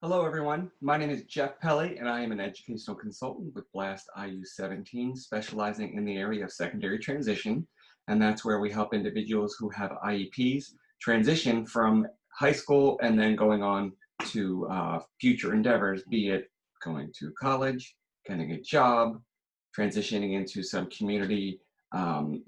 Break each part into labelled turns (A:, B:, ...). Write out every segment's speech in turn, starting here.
A: Hello, everyone. My name is Jeff Pelly, and I am an educational consultant with Blast IU17, specializing in the area of secondary transition. And that's where we help individuals who have IEPs transition from high school and then going on to future endeavors, be it going to college, getting a job, transitioning into some community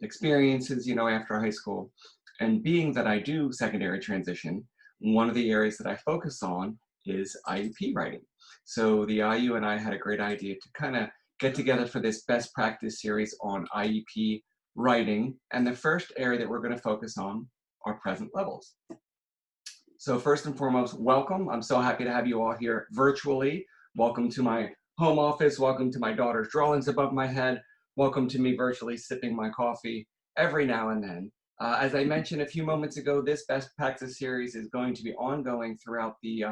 A: experiences, after high school. And being that I do secondary transition, one of the areas that I focus on is IEP writing. So the IU and I had a great idea to kind of get together for this best practice series on IEP writing. And the first area that we're going to focus on are present levels. So first and foremost, welcome. I'm so happy to have you all here virtually. Welcome to my home office. Welcome to my daughter's drawings above my head. Welcome to me virtually sipping my coffee every now and then. As I mentioned a few moments ago, this best practice series is going to be ongoing throughout the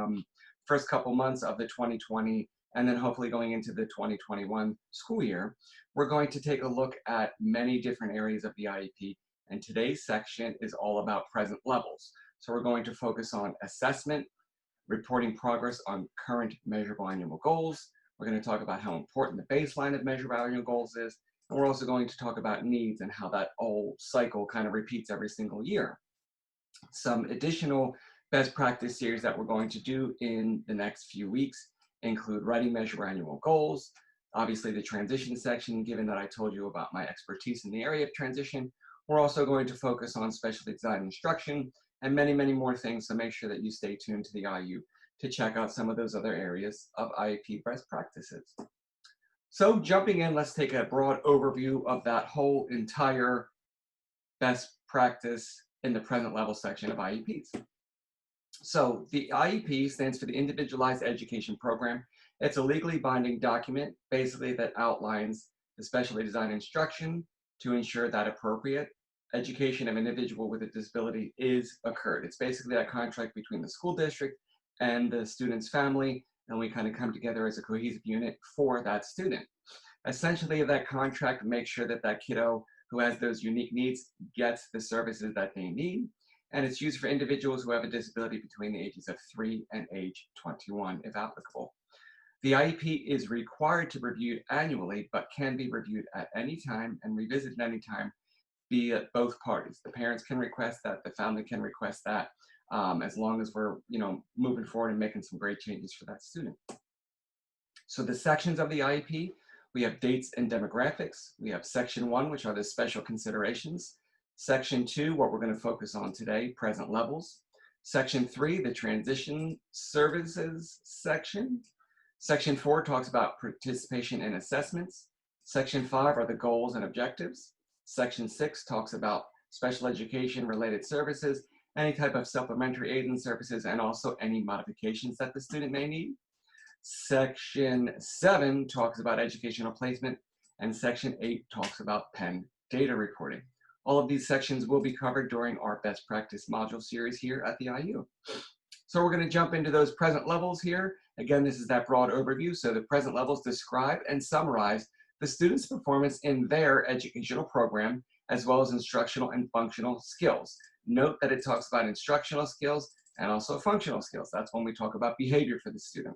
A: first couple months of the 2020 and then hopefully going into the 2021 school year. We're going to take a look at many different areas of the IEP, and today's section is all about present levels. So we're going to focus on assessment, reporting progress on current measurable annual goals. We're going to talk about how important the baseline of measurable annual goals is. And we're also going to talk about needs and how that whole cycle kind of repeats every single year. Some additional best practice series that we're going to do in the next few weeks include writing measurable annual goals, obviously the transition section, given that I told you about my expertise in the area of transition. We're also going to focus on specialty design instruction and many, many more things, so make sure that you stay tuned to the IU to check out some of those other areas of IEP best practices. So jumping in, let's take a broad overview of that whole entire best practice in the present level section of IEPs. So the IEP stands for the Individualized Education Program. It's a legally binding document, basically, that outlines the specially designed instruction to ensure that appropriate education of an individual with a disability is occurred. It's basically that contract between the school district and the student's family, and we kind of come together as a cohesive unit for that student. Essentially, that contract makes sure that that kiddo who has those unique needs gets the services that they need, and it's used for individuals who have a disability between the ages of 3 and age 21, if applicable. The IEP is required to be reviewed annually, but can be reviewed at any time and revisited any time, be it both parties. The parents can request that, the family can request that, as long as we're moving forward and making some great changes for that student. So the sections of the IEP, we have dates and demographics. We have section 1, which are the special considerations. Section 2, what we're going to focus on today, present levels. Section 3, the transition services section. Section 4 talks about participation in assessments. Section 5 are the goals and objectives. Section 6 talks about special education related services, any type of supplementary aid and services, and also any modifications that the student may need. Section 7 talks about educational placement, and Section 8 talks about Penn data reporting. All of these sections will be covered during our best practice module series here at the IU. So we're going to jump into those present levels here. Again, this is that broad overview. So the present levels describe and summarize the student's performance in their educational program, as well as instructional and functional skills. Note that it talks about instructional skills and also functional skills. That's when we talk about behavior for the student.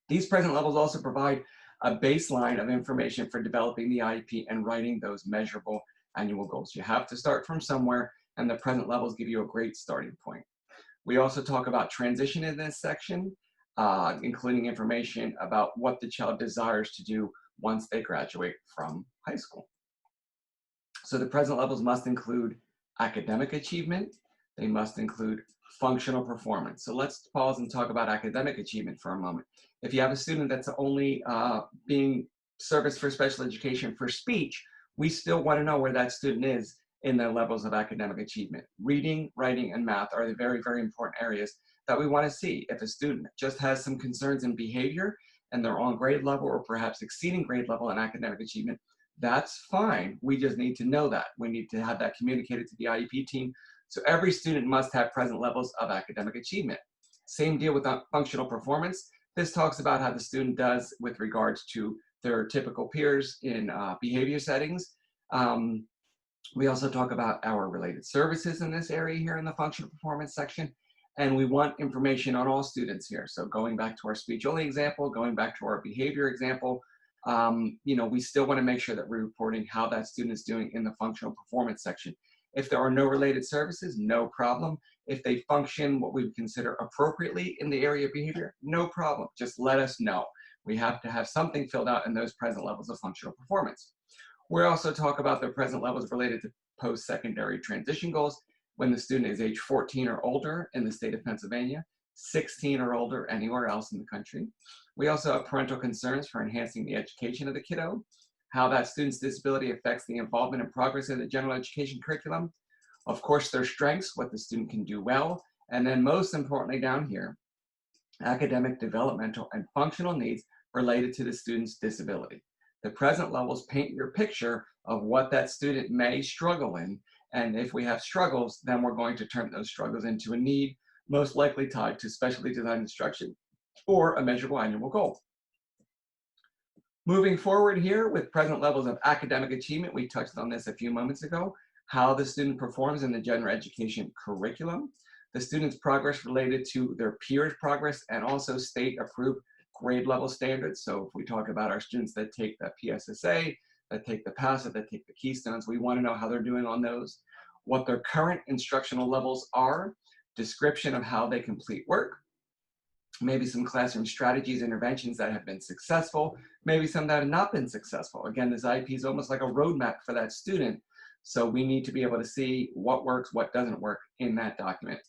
A: These present levels also provide a baseline of information for developing the IEP and writing those measurable annual goals. You have to start from somewhere, and the present levels give you a great starting point. We also talk about transition in this section, including information about what the child desires to do once they graduate from high school. So the present levels must include academic achievement. They must include functional performance. So let's pause and talk about academic achievement for a moment. If you have a student that's only being serviced for special education for speech, we still want to know where that student is in their levels of academic achievement. Reading, writing, and math are the very, very important areas that we want to see. If a student just has some concerns in behavior and they're on grade level or perhaps exceeding grade level in academic achievement, that's fine. We just need to know that. We need to have that communicated to the IEP team. So every student must have present levels of academic achievement. Same deal with functional performance. This talks about how the student does with regards to their typical peers in behavior settings. We also talk about our related services in this area here in the functional performance section. And we want information on all students here. So going back to our speech only example, going back to our behavior example, we still want to make sure that we're reporting how that student is doing in the functional performance section. If there are no related services, no problem. If they function what we would consider appropriately in the area of behavior, no problem. Just let us know. We have to have something filled out in those present levels of functional performance. We also talk about the present levels related to post-secondary transition goals when the student is age 14 or older in the state of Pennsylvania, 16 or older anywhere else in the country. We also have parental concerns for enhancing the education of the kiddo, how that student's disability affects the involvement and progress of the general education curriculum, of course their strengths, what the student can do well, and then most importantly down here, academic, developmental, and functional needs related to the student's disability. The present levels paint your picture of what that student may struggle in, and if we have struggles, then we're going to turn those struggles into a need, most likely tied to specially designed instruction or a measurable annual goal. Moving forward here with present levels of academic achievement, we touched on this a few moments ago, how the student performs in the general education curriculum, the student's progress related to their peers' progress, and also state-approved grade level standards. So if we talk about our students that take the PSSA, that take the PASA, that take the Keystones, we want to know how they're doing on those, what their current instructional levels are, description of how they complete work, maybe some classroom strategies, interventions that have been successful, maybe some that have not been successful. Again, this IEP is almost like a roadmap for that student. So we need to be able to see what works, what doesn't work in that document.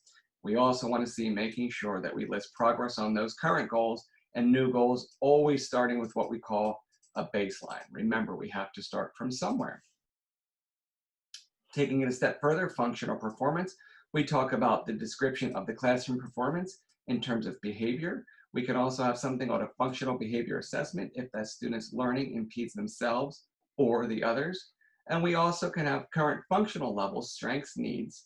A: We also want to see making sure that we list progress on those current goals and new goals, always starting with what we call a baseline. Remember, we have to start from somewhere. Taking it a step further, functional performance, we talk about the description of the classroom performance in terms of behavior. We can also have something called a functional behavior assessment if that student's learning impedes themselves or the others. And we also can have current functional levels, strengths, needs,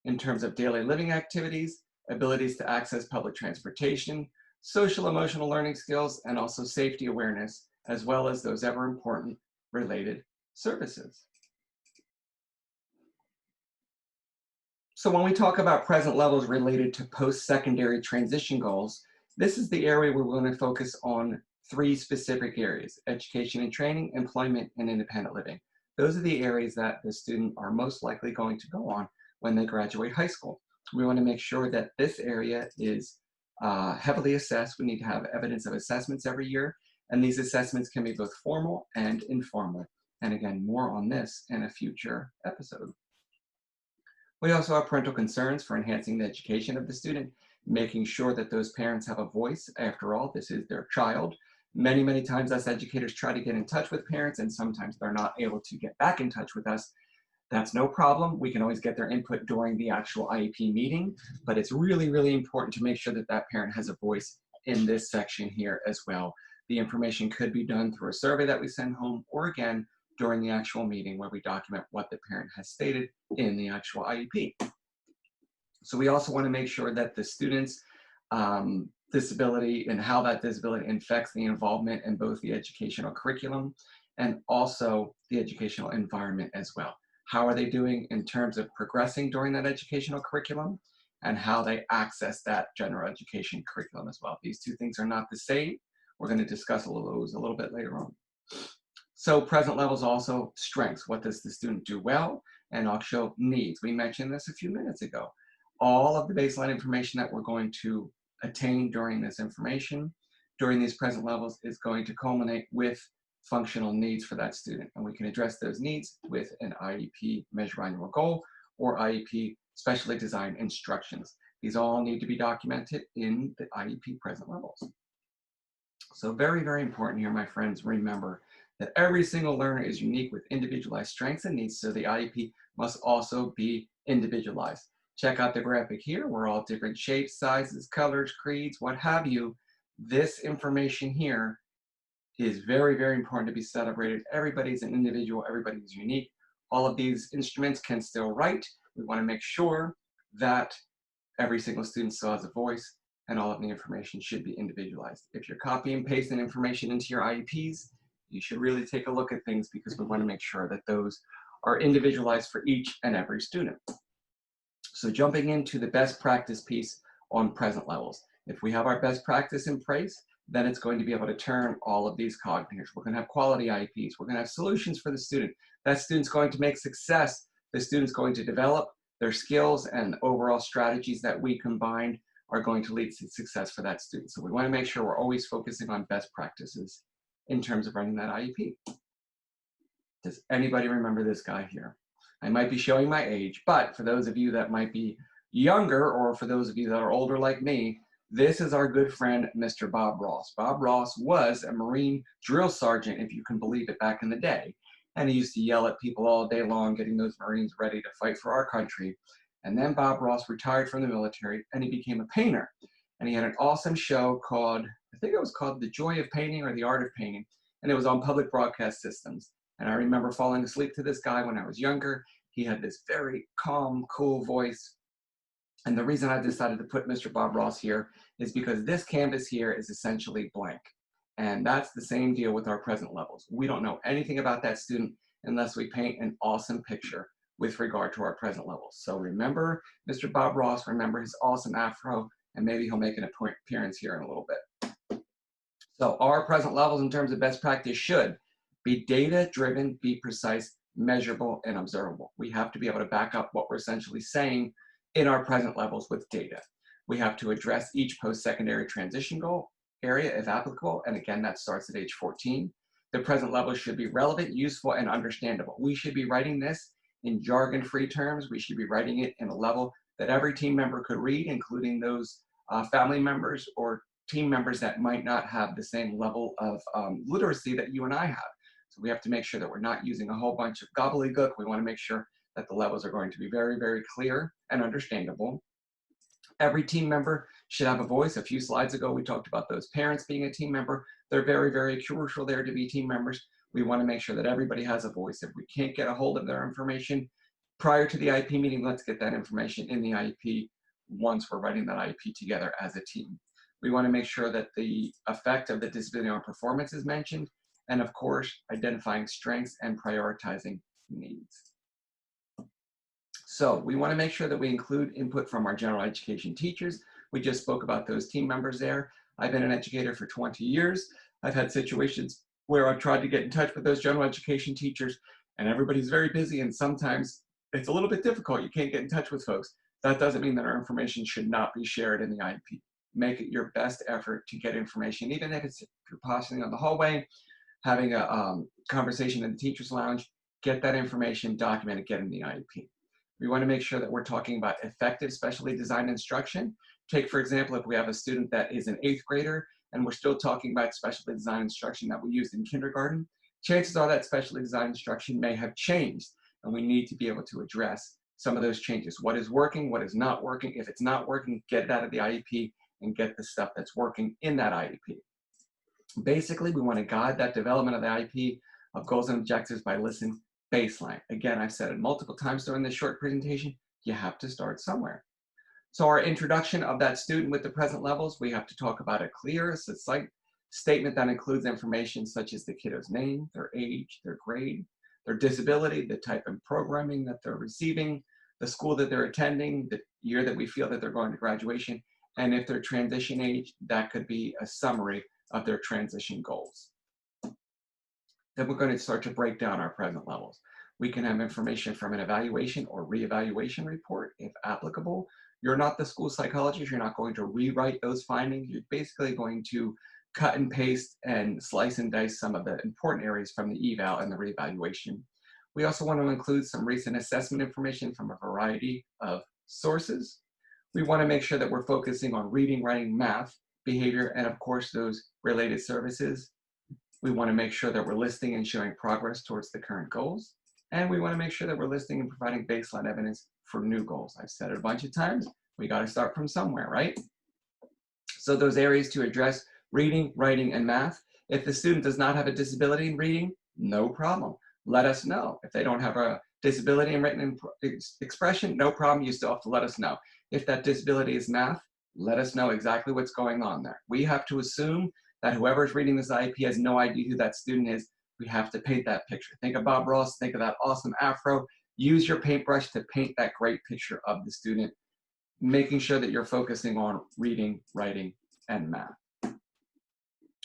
A: in terms of daily living activities, abilities to access public transportation, social emotional learning skills, and also safety awareness, as well as those ever important related services. So when we talk about present levels related to post-secondary transition goals, this is the area where we're going to focus on three specific areas: education and training, employment, and independent living. Those are the areas that the student are most likely going to go on when they graduate high school. We want to make sure that this area is heavily assessed. We need to have evidence of assessments every year, and these assessments can be both formal and informal. And again, more on this in a future episode. We also have parental concerns for enhancing the education of the student, making sure that those parents have a voice. After all, this is their child. Many, many times us educators try to get in touch with parents, and sometimes they're not able to get back in touch with us. That's no problem. We can always get their input during the actual IEP meeting, but it's really, really important to make sure that that parent has a voice in this section here as well. The information could be done through a survey that we send home, or again, during the actual meeting where we document what the parent has stated in the actual IEP. So we also want to make sure that the student's disability and how that disability affects the involvement in both the educational curriculum and also the educational environment as well. How are they doing in terms of progressing during that educational curriculum and how they access that general education curriculum as well. These two things are not the same. We're going to discuss those a little bit later on. So present levels also strengths. What does the student do well? And also needs. We mentioned this a few minutes ago. All of the baseline information that we're going to attain during this information, during these present levels, is going to culminate with functional needs for that student. And we can address those needs with an IEP measurable annual goal or IEP specially designed instructions. These all need to be documented in the IEP present levels. So very, very important here, my friends, remember that every single learner is unique with individualized strengths and needs, so the IEP must also be individualized. Check out the graphic here. We're all different shapes, sizes, colors, creeds, what have you. This information here is very, very important to be celebrated. Everybody's an individual, everybody's unique. All of these instruments can still write. We want to make sure that every single student still has a voice, and all of the information should be individualized. If you're copy and pasting information into your IEPs, you should really take a look at things because we want to make sure that those are individualized for each and every student. So jumping into the best practice piece on present levels. If we have our best practice in place, then it's going to be able to turn all of these cognitors. We're going to have quality IEPs. We're going to have solutions for the student. That student's going to make success. The student's going to develop their skills, and overall strategies that we combined are going to lead to success for that student. So we want to make sure we're always focusing on best practices in terms of running that IEP. Does anybody remember this guy here? I might be showing my age, but for those of you that might be younger, or for those of you that are older like me, this is our good friend, Mr. Bob Ross. Bob Ross was a Marine drill sergeant, if you can believe it, back in the day. And he used to yell at people all day long, getting those Marines ready to fight for our country. And then Bob Ross retired from the military, and he became a painter. And he had an awesome show called, I think it was called The Joy of Painting or The Art of Painting. And it was on public broadcast systems. And I remember falling asleep to this guy when I was younger. He had this very calm, cool voice. And the reason I decided to put Mr. Bob Ross here is because this canvas here is essentially blank. And that's the same deal with our present levels. We don't know anything about that student unless we paint an awesome picture with regard to our present levels. So remember Mr. Bob Ross, remember his awesome afro, and maybe he'll make an appearance here in a little bit. So our present levels in terms of best practice should be data-driven, be precise, measurable, and observable. We have to be able to back up what we're essentially saying in our present levels with data. We have to address each post-secondary transition goal area if applicable, and again, that starts at age 14. The present level should be relevant, useful, and understandable. We should be writing this in jargon-free terms. We should be writing it in a level that every team member could read, including those family members or team members that might not have the same level of literacy that you and I have. So we have to make sure that we're not using a whole bunch of gobbledygook. We want to make sure that the levels are going to be very, very clear and understandable. Every team member should have a voice. A few slides ago, we talked about those parents being a team member. They're very, very crucial there to be team members. We want to make sure that everybody has a voice. If we can't get a hold of their information prior to the IEP meeting, let's get that information in the IEP once we're writing that IEP together as a team. We want to make sure that the effect of the disability on performance is mentioned, and of course, identifying strengths and prioritizing needs. So we want to make sure that we include input from our general education teachers. We just spoke about those team members there. I've been an educator for 20 years. I've had situations where I've tried to get in touch with those general education teachers, and everybody's very busy, and sometimes it's a little bit difficult. You can't get in touch with folks. That doesn't mean that our information should not be shared in the IEP. Make it your best effort to get information, even if you're passing on the hallway, having a conversation in the teacher's lounge, get that information documented, get in the IEP. We want to make sure that we're talking about effective specially designed instruction. Take, for example, if we have a student that is an 8th grader and we're still talking about specially designed instruction that we used in kindergarten, chances are that specially designed instruction may have changed, and we need to be able to address some of those changes. What is working, what is not working? If it's not working, get it out of the IEP and get the stuff that's working in that IEP. Basically, we want to guide that development of the IEP of goals and objectives by listening baseline. Again, I've said it multiple times during this short presentation, you have to start somewhere. So our introduction of that student with the present levels, we have to talk about a clear, succinct statement that includes information such as the kiddo's name, their age, their grade, their disability, the type of programming that they're receiving, the school that they're attending, the year that we feel that they're going to graduation, and if they're transition age, that could be a summary of their transition goals. Then we're going to start to break down our present levels. We can have information from an evaluation or reevaluation report, if applicable. You're not the school psychologist. You're not going to rewrite those findings. You're basically going to cut and paste and slice and dice some of the important areas from the eval and the reevaluation. We also want to include some recent assessment information from a variety of sources. We want to make sure that we're focusing on reading, writing, math, behavior, and of course, those related services. We want to make sure that we're listing and showing progress towards the current goals. And we want to make sure that we're listing and providing baseline evidence for new goals. I've said it a bunch of times, we got to start from somewhere, right? So those areas to address: reading, writing, and math. If the student does not have a disability in reading, no problem. Let us know. If they don't have a disability in written expression, no problem, you still have to let us know. If that disability is math, let us know exactly what's going on there. We have to assume that whoever's reading this IEP has no idea who that student is. We have to paint that picture. Think of Bob Ross, think of that awesome afro. Use your paintbrush to paint that great picture of the student. making sure that you're focusing on reading, writing, and math.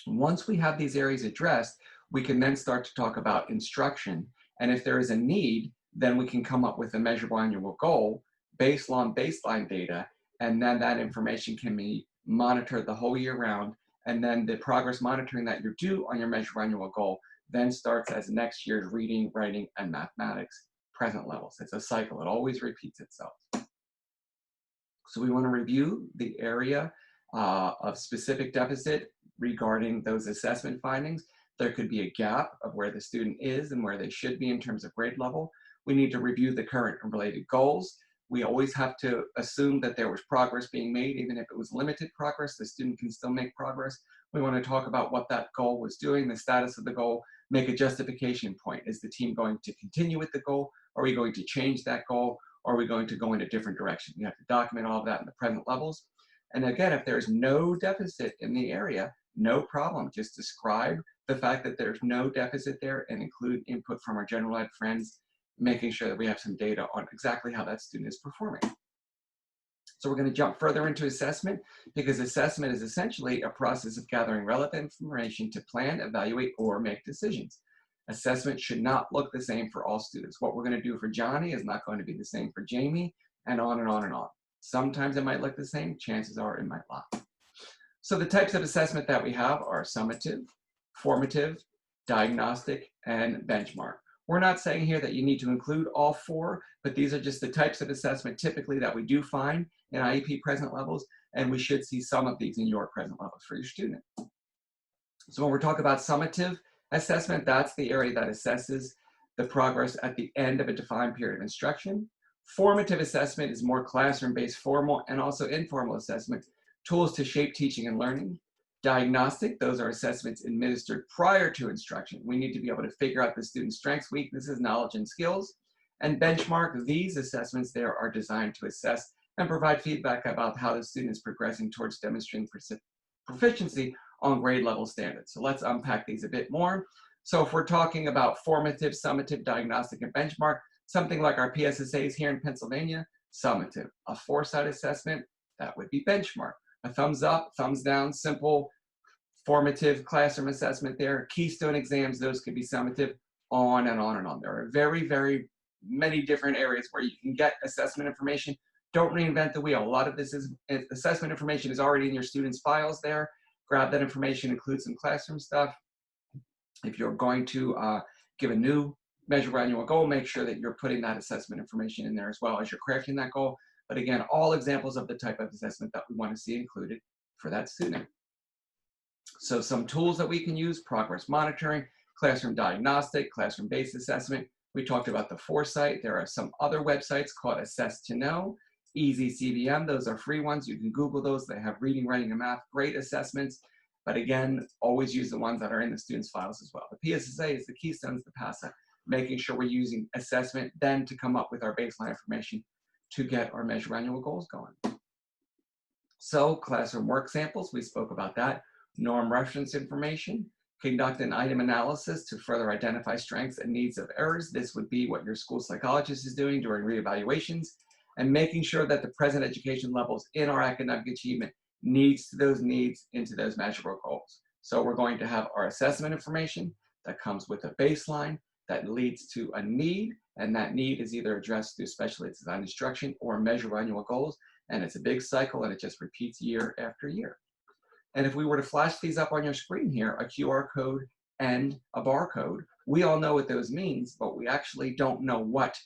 A: Once we have these areas addressed, we can then start to talk about instruction. And if there is a need, then we can come up with a measurable annual goal based on baseline data, and then that information can be monitored the whole year round. And then the progress monitoring that you do on your measurable annual goal then starts as next year's reading, writing, and mathematics present levels. It's a cycle. It always repeats itself. So we want to review the area of specific deficit regarding those assessment findings. There could be a gap of where the student is and where they should be in terms of grade level. We need to review the current and related goals. We always have to assume that there was progress being made. Even if it was limited progress, the student can still make progress. We want to talk about what that goal was doing, the status of the goal, make a justification point. Is the team going to continue with the goal? Are we going to change that goal? Or are we going to go in a different direction? We have to document all of that in the present levels. And again, if there's no deficit in the area, no problem. Just describe the fact that there's no deficit there and include input from our general ed friends, making sure that we have some data on exactly how that student is performing. So we're going to jump further into assessment, because assessment is essentially a process of gathering relevant information to plan, evaluate, or make decisions. Assessment should not look the same for all students. What we're going to do for Johnny is not going to be the same for Jamie, and on and on and on. Sometimes it might look the same, chances are it might not. So the types of assessment that we have are summative, formative, diagnostic, and benchmark. We're not saying here that you need to include all four, but these are just the types of assessment typically that we do find in IEP present levels, and we should see some of these in your present levels for your student. So when we're talking about summative assessment, that's the area that assesses the progress at the end of a defined period of instruction. Formative assessment is more classroom-based formal and also informal assessment, tools to shape teaching and learning. Diagnostic, those are assessments administered prior to instruction. We need to be able to figure out the student's strengths, weaknesses, knowledge, and skills. And benchmark, these assessments there are designed to assess and provide feedback about how the student is progressing towards demonstrating proficiency on grade level standards. So let's unpack these a bit more. So if we're talking about formative, summative, diagnostic, and benchmark, something like our PSSAs here in Pennsylvania, summative. A foresight assessment, that would be benchmark. A thumbs up, thumbs down, simple, formative classroom assessment there. Keystone exams, those could be summative, on and on and on. There are very, very many different areas where you can get assessment information. Don't reinvent the wheel. A lot of this is assessment information is already in your students' files there. Grab that information, include some classroom stuff. If you're going to give a new measurable annual goal, make sure that you're putting that assessment information in there as well as you're crafting that goal. But again, all examples of the type of assessment that we want to see included for that student. So some tools that we can use: progress monitoring, classroom diagnostic, classroom-based assessment. We talked about the foresight. There are some other websites called Assess to Know, Easy CBM. Those are free ones. You can Google those. They have reading, writing, and math, great assessments. But again, always use the ones that are in the students' files as well. The PSSA is the keystones, the PASA, making sure we're using assessment then to come up with our baseline information to get our measure annual goals going. So classroom work samples, we spoke about that. Norm reference information, conduct an item analysis to further identify strengths and needs of errors. This would be what your school psychologist is doing during reevaluations, and making sure that the present education levels in our academic achievement needs to those needs into those measurable goals. So we're going to have our assessment information that comes with a baseline that leads to a need, and that need is either addressed through specially designed instruction or measurable annual goals, and it's a big cycle and it just repeats year after year. And if we were to flash these up on your screen here, a QR code and a barcode, we all know what those means, but we actually don't know what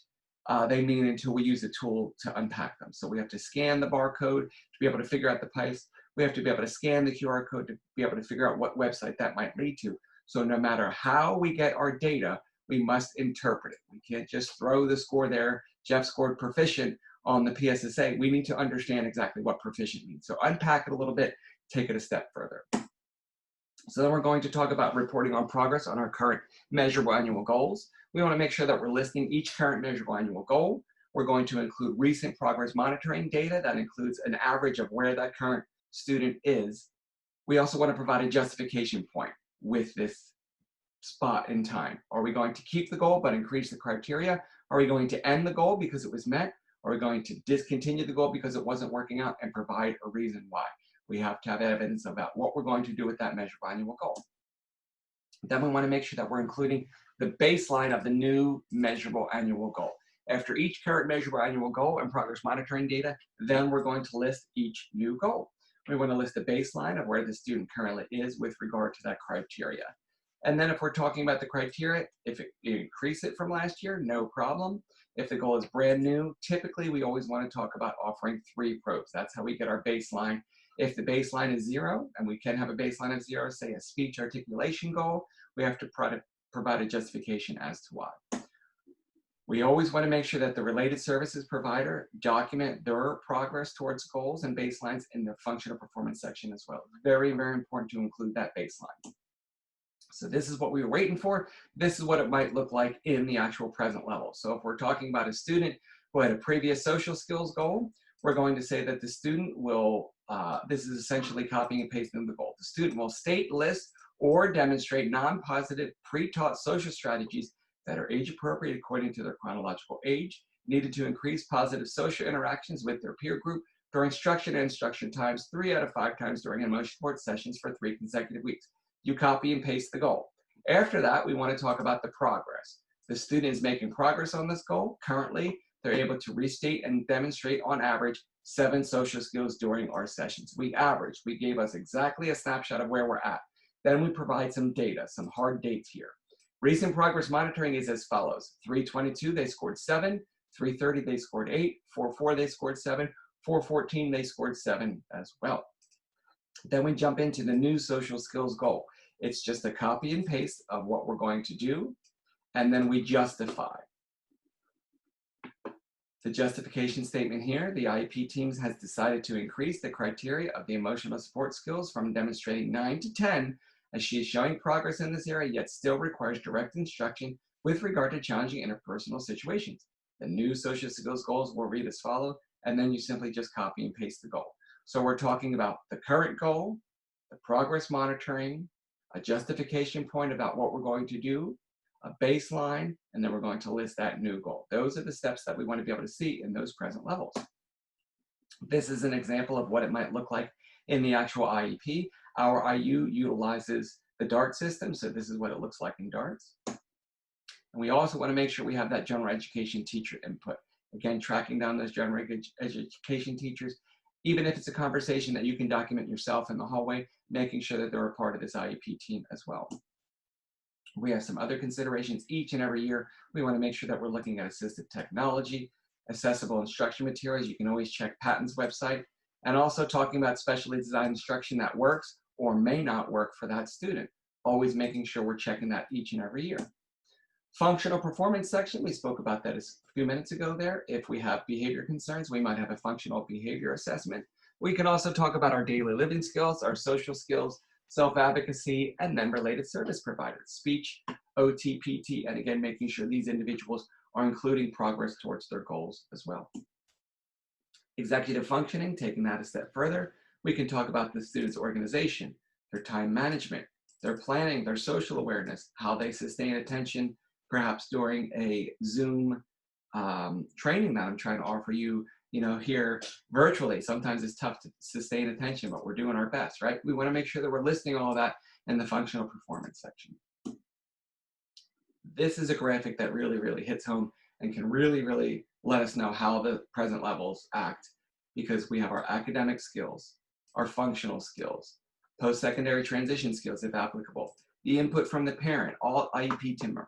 A: they mean until we use a tool to unpack them. So we have to scan the barcode to be able to figure out the price. We have to be able to scan the QR code to be able to figure out what website that might lead to. So no matter how we get our data, we must interpret it. We can't just throw the score there. Jeff scored proficient on the PSSA. We need to understand exactly what proficient means. So unpack it a little bit, take it a step further. So then we're going to talk about reporting on progress on our current measurable annual goals. We want to make sure that we're listing each current measurable annual goal. We're going to include recent progress monitoring data that includes an average of where that current student is. We also want to provide a justification point with this spot in time. Are we going to keep the goal but increase the criteria? Are we going to end the goal because it was met? Are we going to discontinue the goal because it wasn't working out, and provide a reason why? We have to have evidence about what we're going to do with that measurable annual goal. Then we want to make sure that we're including the baseline of the new measurable annual goal. After each current measurable annual goal and progress monitoring data, then we're going to list each new goal. We want to list the baseline of where the student currently is with regard to that criteria. And then if we're talking about the criteria, if you increase it from last year, no problem. If the goal is brand new, typically we always want to talk about offering 3 probes. That's how we get our baseline. If the baseline is 0, and we can have a baseline of 0, say a speech articulation goal, we have to provide a justification as to why. We always want to make sure that the related services provider document their progress towards goals and baselines in the functional performance section as well. Very, very important to include that baseline. So this is what we were waiting for. This is what it might look like in the actual present level. So if we're talking about a student who had a previous social skills goal, we're going to say that the student will, this is essentially copying and pasting the goal. The student will state, list, or demonstrate non-positive pre-taught social strategies that are age appropriate according to their chronological age, needed to increase positive social interactions with their peer group during instruction and instruction times 3 out of 5 times during emotion support sessions for 3 consecutive weeks. You copy and paste the goal. After that, we want to talk about the progress. The student is making progress on this goal. Currently, they're able to restate and demonstrate on average 7 social skills during our sessions. We averaged. We gave us exactly a snapshot of where we're at. Then we provide some data, some hard dates here. Recent progress monitoring is as follows. 322, they scored 7. 330, they scored 8. 404, they scored 7. 414, they scored 7 as well. Then we jump into the new social skills goal. It's just a copy and paste of what we're going to do, and then we justify. The justification statement here, the IEP team has decided to increase the criteria of the emotional support skills from demonstrating 9 to 10, as she is showing progress in this area, yet still requires direct instruction with regard to challenging interpersonal situations. The new social skills goals will read as follows, and then you simply just copy and paste the goal. So we're talking about the current goal, the progress monitoring, a justification point about what we're going to do, a baseline, and then we're going to list that new goal. Those are the steps that we want to be able to see in those present levels. This is an example of what it might look like in the actual IEP. Our IU utilizes the DART system, so this is what it looks like in DARTs. And we also want to make sure we have that general education teacher input. Again, tracking down those general education teachers, even if it's a conversation that you can document yourself in the hallway, making sure that they're a part of this IEP team as well. We have some other considerations each and every year. We want to make sure that we're looking at assistive technology, accessible instruction materials. You can always check Patent's website, and also talking about specially designed instruction that works or may not work for that student. Always making sure we're checking that each and every year. Functional performance section, we spoke about that a few minutes ago there. If we have behavior concerns, we might have a functional behavior assessment. We can also talk about our daily living skills, our social skills, self-advocacy, and then related service providers, speech, OT, PT, and again, making sure these individuals are including progress towards their goals as well. Executive functioning, taking that a step further, we can talk about the student's organization, their time management, their planning, their social awareness, how they sustain attention, perhaps during a Zoom training that I'm trying to offer you, here virtually. Sometimes it's tough to sustain attention, but we're doing our best, right? We want to make sure that we're listing all that in the functional performance section. This is a graphic that really, really hits home and can really, really let us know how the present levels act, because we have our academic skills, our functional skills, post-secondary transition skills if applicable, the input from the parent, all IEP team members,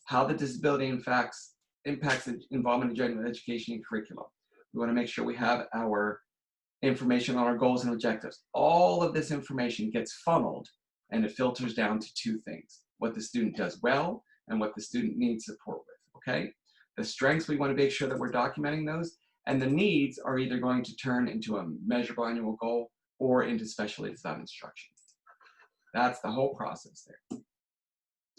A: how the disability impacts the involvement in general education and curriculum. We want to make sure we have our information on our goals and objectives. All of this information gets funneled and it filters down to 2 things: what the student does well and what the student needs support with, okay? The strengths, we want to make sure that we're documenting those, and the needs are either going to turn into a measurable annual goal or into specially designed instruction. That's the whole process there.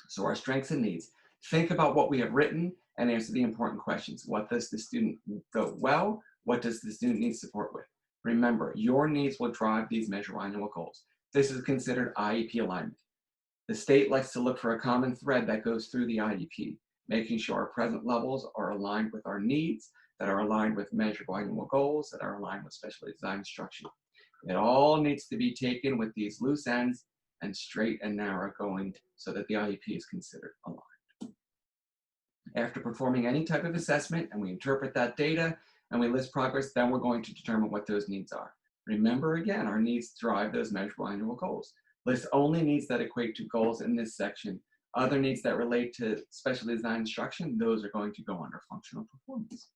A: So our strengths and needs. Think about what we have written and answer the important questions. What does the student go well? What does the student need support with? Remember, your needs will drive these measurable annual goals. This is considered IEP alignment. The state likes to look for a common thread that goes through the IEP, making sure our present levels are aligned with our needs, that are aligned with measurable annual goals, that are aligned with specially designed instruction. It all needs to be taken with these loose ends and straight and narrow going so that the IEP is considered aligned. After performing any type of assessment and we interpret that data and we list progress, then we're going to determine what those needs are. Remember again, our needs drive those measurable annual goals. List only needs that equate to goals in this section. Other needs that relate to specially designed instruction, those are going to go under functional performance.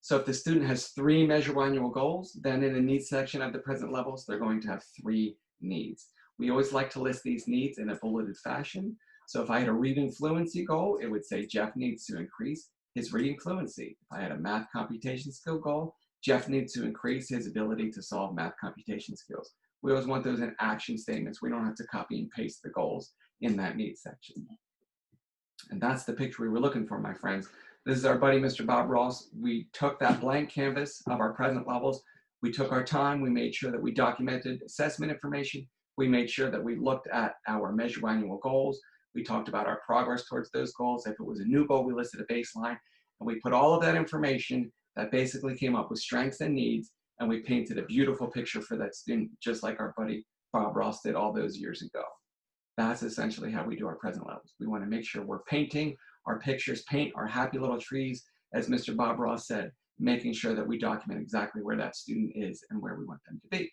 A: So if the student has 3 measurable annual goals, then in the needs section of the present levels, they're going to have 3 needs. We always like to list these needs in a bulleted fashion. So if I had a reading fluency goal, it would say Jeff needs to increase his reading fluency. If I had a math computation skill goal, Jeff needs to increase his ability to solve math computation skills. We always want those in action statements. We don't have to copy and paste the goals in that needs section. And that's the picture we were looking for, my friends. This is our buddy, Mr. Bob Ross. We took that blank canvas of our present levels. We took our time. We made sure that we documented assessment information. We made sure that we looked at our measurable annual goals. We talked about our progress towards those goals. If it was a new goal, we listed a baseline. And we put all of that information that basically came up with strengths and needs, and we painted a beautiful picture for that student, just like our buddy Bob Ross did all those years ago. That's essentially how we do our present levels. We want to make sure we're painting our pictures, paint our happy little trees, as Mr. Bob Ross said, making sure that we document exactly where that student is and where we want them to be.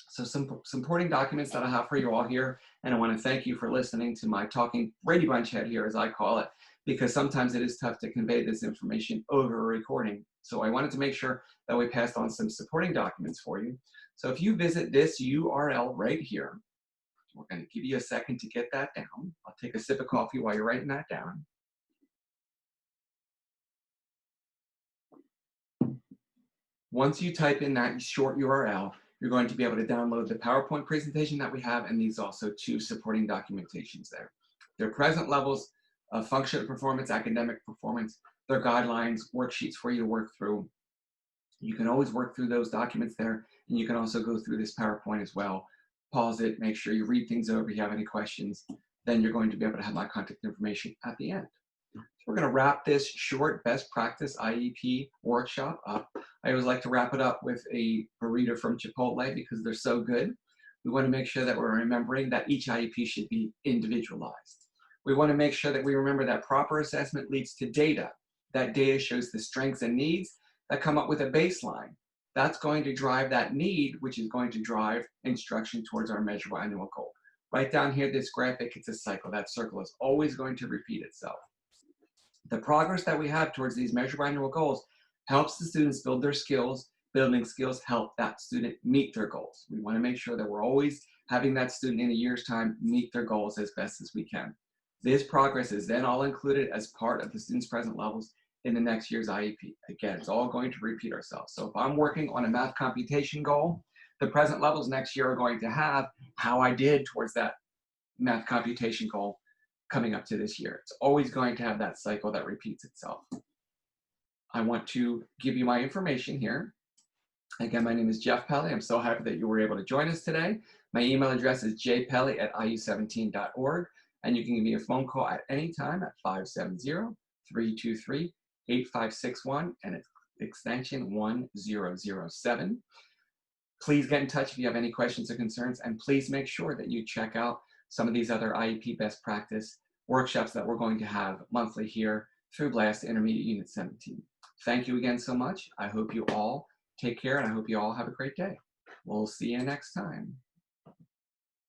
A: So some supporting documents that I have for you all here, and I want to thank you for listening to my talking Brady Bunch head here, as I call it, because sometimes it is tough to convey this information over a recording. So I wanted to make sure that we passed on some supporting documents for you. So if you visit this URL right here, we're going to give you a second to get that down. I'll take a sip of coffee while you're writing that down. Once you type in that short URL, you're going to be able to download the PowerPoint presentation that we have, and these also 2 supporting documentations there. They're present levels of functional performance, academic performance, their guidelines, worksheets for you to work through. You can always work through those documents there, and you can also go through this PowerPoint as well. Pause it, make sure you read things over. If you have any questions, then you're going to be able to have my contact information at the end. So we're going to wrap this short best practice IEP workshop up. I always like to wrap it up with a burrito from Chipotle because they're so good. We want to make sure that we're remembering that each IEP should be individualized. We want to make sure that we remember that proper assessment leads to data. That data shows the strengths and needs that come up with a baseline. That's going to drive that need, which is going to drive instruction towards our measurable annual goal. Right down here, this graphic, it's a cycle. That circle is always going to repeat itself. The progress that we have towards these measurable annual goals helps the students build their skills. Building skills help that student meet their goals. We want to make sure that we're always having that student in a year's time meet their goals as best as we can. This progress is then all included as part of the student's present levels in the next year's IEP. Again, it's all going to repeat ourselves. So if I'm working on a math computation goal, the present levels next year are going to have how I did towards that math computation goal coming up to this year. It's always going to have that cycle that repeats itself. I want to give you my information here. Again, my name is Jeff Pelly. I'm so happy that you were able to join us today. My email address is jpelly@iu17.org, and you can give me a phone call at any time at 570-323-8561 and extension 1007. Please get in touch if you have any questions or concerns, and please make sure that you check out some of these other IEP best practice workshops that we're going to have monthly here through BLAST Intermediate Unit 17. Thank you again so much. I hope you all take care, and I hope you all have a great day. We'll see you next time.